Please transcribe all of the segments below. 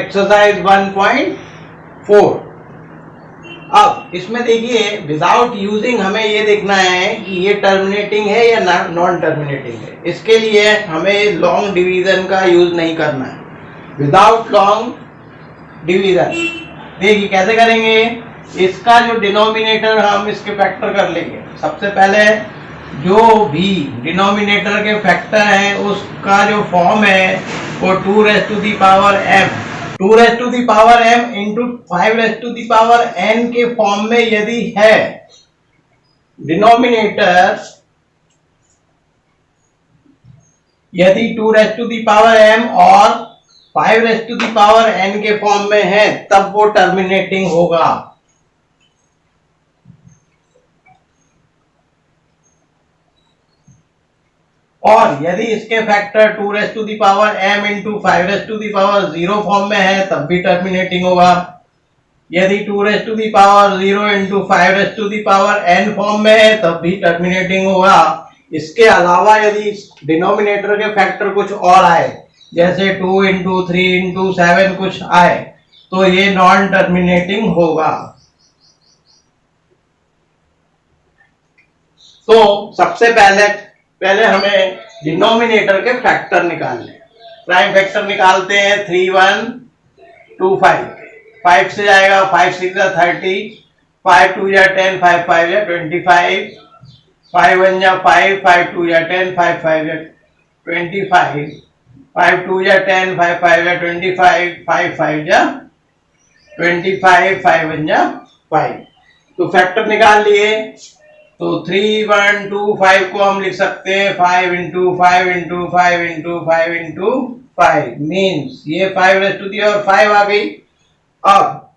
Exercise 1.4। अब इसमें देखिए विदाउट यूजिंग हमें ये देखना है कि ये टर्मिनेटिंग है या नॉन टर्मिनेटिंग है। इसके लिए हमें लॉन्ग डिवीजन का यूज नहीं करना है। विदाउट लॉन्ग डिवीजन देखिए कैसे करेंगे। इसका जो डिनोमिनेटर हम इसके फैक्टर कर लेंगे। सबसे पहले जो भी डिनोमिनेटर के फैक्टर है उसका जो फॉर्म है वो 2 raise to the power m 2 raise to the power m into 5 raise to the power n के फॉर्म में यदि है डिनोमिनेटर, यदि 2 raise to the power m और 5 raise to the power n के फॉर्म में है तब वो टर्मिनेटिंग होगा। और यदि इसके factor 2 raise to the power m into 5 raise to the power 0 form में है तब भी टर्मिनेटिंग होगा। यदि 2 raise to the power 0 into 5 raise to the power n form में है तब भी टर्मिनेटिंग होगा। इसके अलावा यदि डिनोमिनेटर के फैक्टर कुछ और आए जैसे 2 इंटू 3 इंटू 7 कुछ आए तो ये नॉन टर्मिनेटिंग होगा। तो सबसे पहले हमें डिनोमिनेटर के फैक्टर निकालने। प्राइम फैक्टर निकालते हैं 3 1 2 5। 5 से जाएगा 5 6 जा 30, 5 2 जा 10, 5 5 जा 25, 5 1 जा 5, 5 2 जा 10, 5 5 जा 25, 5 2 जा 10, 5 5 जा 25, 5 5 जा 25, 5 1 जा 5। तो फैक्टर निकाल लिए। तो 3 1 2 5 को हम लिख सकते हैं 5 into 5 into 5 into 5 into 5 means ये 5 रेज़ टू दी और 5 आ गई। अब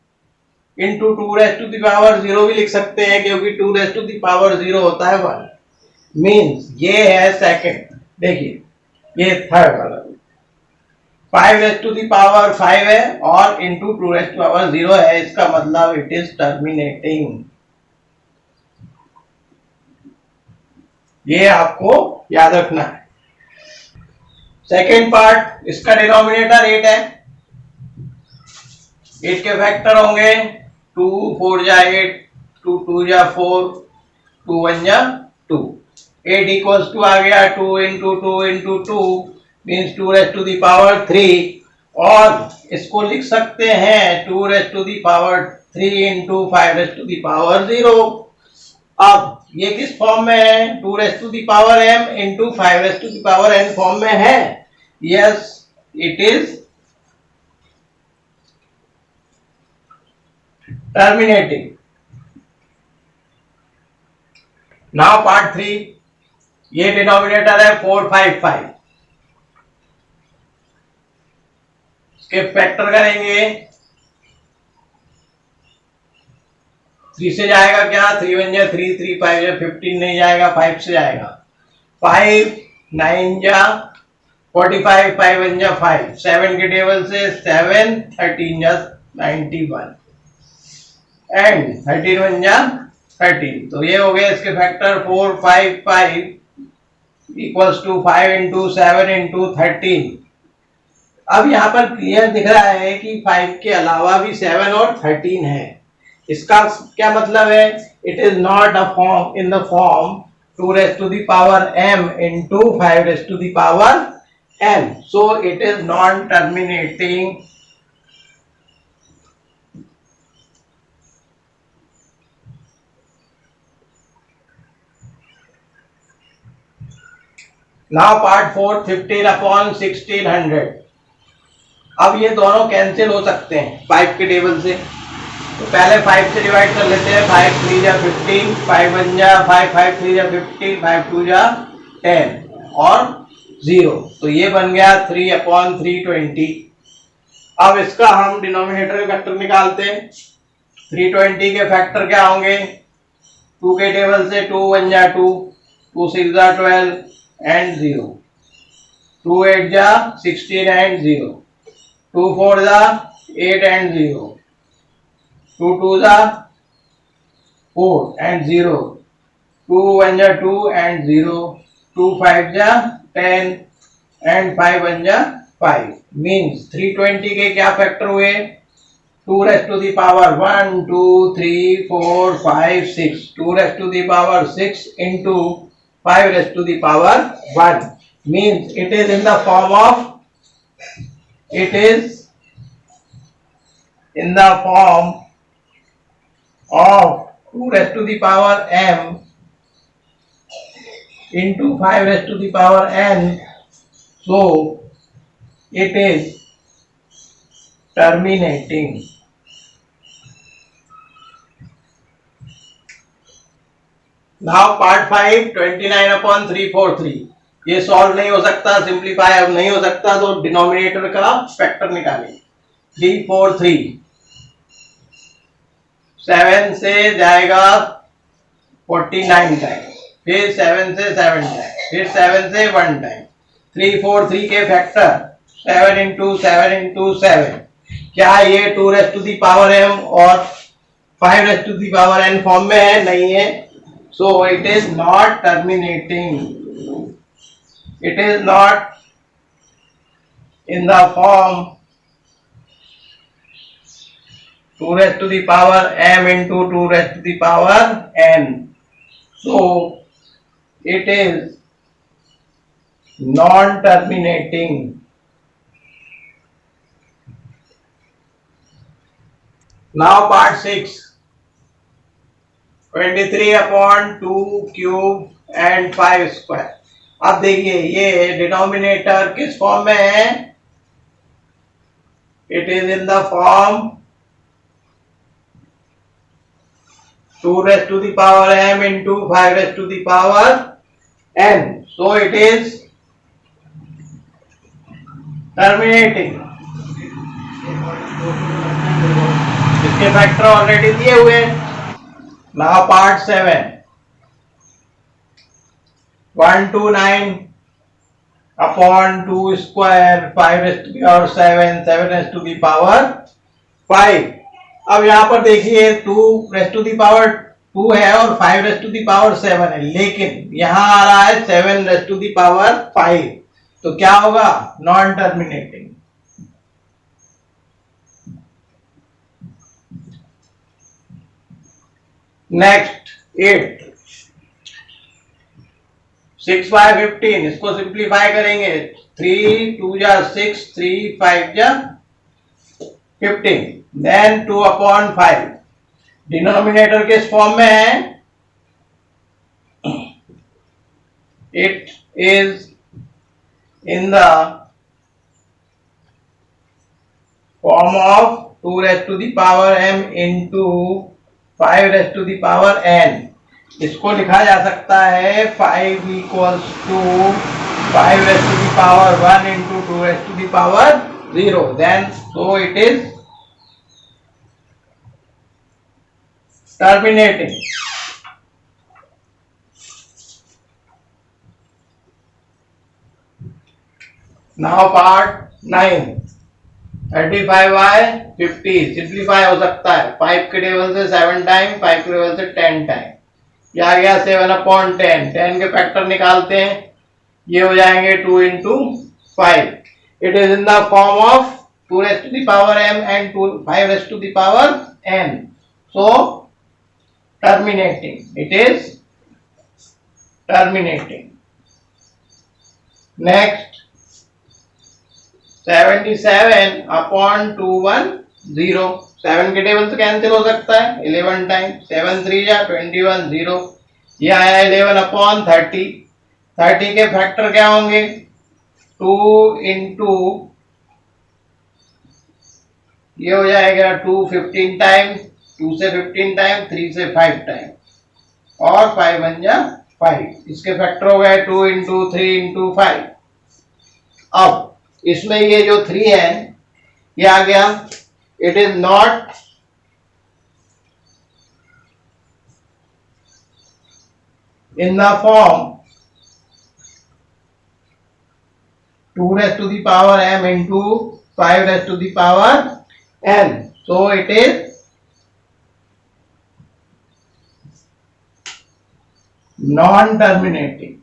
into 2 raise to the power 0 भी लिख सकते हैं क्योंकि 2 रेज़ टू दी पावर 0 होता है 1 मीन्स ये है सेकंड। देखिए ये थर्ड वाला 5 रेज़ टू दी पावर 5 है और इंटू 2 रेज़ टू पावर 0 है। इसका मतलब इट इज टर्मिनेटिंग। ये आपको याद रखना है। सेकेंड पार्ट, इसका डिनोमिनेटर 8 है। 8 के फैक्टर होंगे 2 4 जा 8, 2 2 जा 4, 2 1 जा 2। 8 इक्वल्स टू आ गया 2 into 2 into 2 means 2 raise to the power 3 और इसको लिख सकते हैं 2 raise to the power 3 into 5 raise to the power 0। अब ये किस फॉर्म में है 2 raise to the power m into 5 raise to the power n form में है। Yes it is terminating. Now part 3, ये डिनोमिनेटर है 4 5 5। इसके फैक्टर करेंगे 3 से जाएगा क्या 3 1 जा 3, 3 5 जा 15 नहीं जाएगा 5 से जाएगा 5 9 जा 45, 5 1 जा 5, 7 के टेबल से 7 13 जा 91 एंड 13 1 जा 13। तो ये हो गया इसके factor 4 5 5 equals to 5 into 7 into 13। अब यहाँ पर क्लियर दिख रहा है कि 5 के अलावा भी 7 और 13 है। इसका क्या मतलब है it is not a form in the form 2 raise to the power m into 5 raise to the power n, so it is non terminating. Now part 4 15 upon 1600। अब ये दोनों कैंसिल हो सकते हैं 5 के टेबल से। तो पहले 5 से डिवाइड कर लेते हैं 5 3 जा 15, 5 1 जा 5, 5 3 जा 15, 5 2 जा 10 और 0। तो ये बन गया 3 अपॉन 320। अब इसका हम डिनोमिनेटर फैक्टर निकालते हैं। 320 के फैक्टर क्या होंगे 2 के टेबल से 2 1 जा 2, 2 6 जा 12 एंड 0, 2 8 जा 16 एंड 0, 2 4 जा 8 एंड 0, 2 2 जा 4 and 0, 2 1 जा 2 and 0, 2 5 जा 10 and 5 1 जा 5 मीन्स 320 के क्या फैक्टर हुए? 2 raised to the power 1, 2, 3, 4, 5, 6. 2 raised to the power 6 into 5 raised to the power 1. Means it is in the form of, it is in the form of 2 raised to the power m into 5 raised to the power n. So it is terminating. Now part 5 29/343. ये solve नहीं हो सकता, simplify अब नहीं हो सकता, तो denominator का फैक्टर निकालेंगे. 343 7 से जाएगा 49 टाइम, फिर 7 से 7 टाइम, फिर 7 से 1 टाइम. 343 के फैक्टर 7 into 7 into 7. क्या ये 2 raised to the power m और 5 raised to the power n form में है? नहीं है. So it is not terminating. It is not in the form 2 raised to the power m into 2 raised to the power n. So it is non-terminating. Now part 6. 23/2 cube and 5 square. अब देखिए ये denominator किस form में है? It is in the form 2 raised to the power m into 5 raised to the power n. So it is terminating. इसके factor already दिए हुए हैं. Now part 7. 129/2 square 5 raised to the power 7, 7 raised to the power 5. अब यहां पर देखिए 2 raised to the power 2 है और 5 raised to the power 7 है, लेकिन यहां आ रहा है 7 raised to the power 5. तो क्या होगा? Non terminating. नेक्स्ट 8. 6/15. इसको सिंप्लीफाई करेंगे. 3 2 जा 6, 3 5 जा 15. देन 2/5. डिनोमिनेटर किस फॉर्म में है? It is in the form of 2 raised to the power m into 5 raised to the power n. इसको लिखा जा सकता है 5 equals to 5 raised to the power 1 into 2 raised to the power 0. Then so it is terminating. Now part 9. 35/50. Simplify हो सकता है. 5 के table से 7 टाइम, 5 के टेबल से 10 टाइम. ये आ गया 7/10. 10 के फैक्टर निकालते हैं. ये हो जाएंगे 2 into 5. It is in the form of 2 raised to the power m and 5 raised to the power n. So terminating. It is terminating. Next 77/210. 7 के टेबल से कैंसिल हो सकता है 11 टाइम. 7 3 जा 21 0. ये आया 11/30. 30 के फैक्टर क्या होंगे? 2 into ये हो जाएगा 2 15 टाइम, 2 से 15 टाइम, 3 से 5 टाइम और 5 बन जा 5. इसके फैक्टर हो गए 2 into 3 into 5. अब इसमें ये जो 3 है ये आ गया. It is not in the form 2 raised to the power m into 5 raised to the power n. So it is non-terminating.